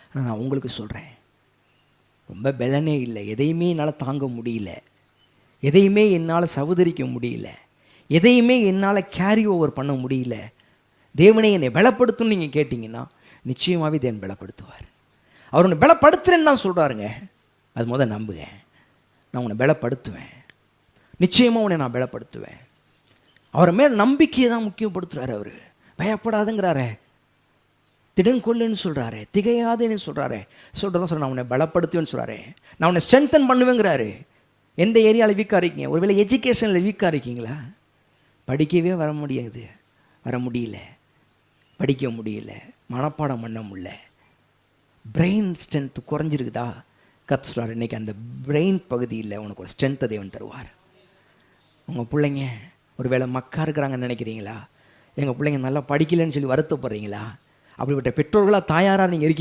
ஆனால் நான் உங்களுக்கு சொல்கிறேன், ரொம்ப பலனே இல்லை, எதையுமே என்னால் தாங்க முடியல, எதையுமே என்னால் சகோதரிக்க முடியல, எதையுமே என்னால் கேரி ஓவர் பண்ண முடியல, தேவனை என்னை பலப்படுத்துன்னு நீங்கள் கேட்டிங்கன்னா நிச்சயமாகவே தேவன் பலப்படுத்துவார். அவர் உன்னை பலப்படுத்துறேன்னு தான் சொல்கிறாருங்க. அது முதல் நம்புங்க. நான் உன்னை பலப்படுத்துவேன், நிச்சயமாக உன்னை நான் பலப்படுத்துவேன். அவரை மேல் நம்பிக்கையை தான் முக்கியப்படுத்துகிறாரு. அவர் பயப்படாதுங்கிறாரே, திடன் கொள்ளுன்னு சொல்கிறாரு, திகையாதுன்னு சொல்கிறாரு, சொல்கிறதான் நான் உன்னை பலப்படுத்துவேன்னு சொல்கிறாரு, நான் உன்னை ஸ்ட்ரென்தன் பண்ணுவேங்கிறாரு. எந்த ஏரியாவில் வீக்காக இருக்கீங்க? ஒருவேளை எஜுகேஷனில் வீக்காக இருக்கீங்களா? படிக்கவே வர முடியல, படிக்க முடியல, மனப்பாடம் பண்ண முடியல, பிரெயின் ஸ்ட்ரென்த் குறைஞ்சிருக்குதா? கர்த்தர் சொல்கிறார், இன்றைக்கி அந்த பிரெயின் பகுதியில் உனக்கு ஒரு ஸ்ட்ரென்த்தை தேவன் தருவார். உங்கள் பிள்ளைங்க ஒருவேளை மக்கா இருக்கிறாங்கன்னு நினைக்கிறீங்களா? எங்கள் பிள்ளைங்க நல்லா படிக்கலைன்னு சொல்லி வருத்தப்படுறீங்களா? அப்படிப்பட்ட பெற்றோர்களாக தாயாராக நீங்கள் இருக்கீங்க.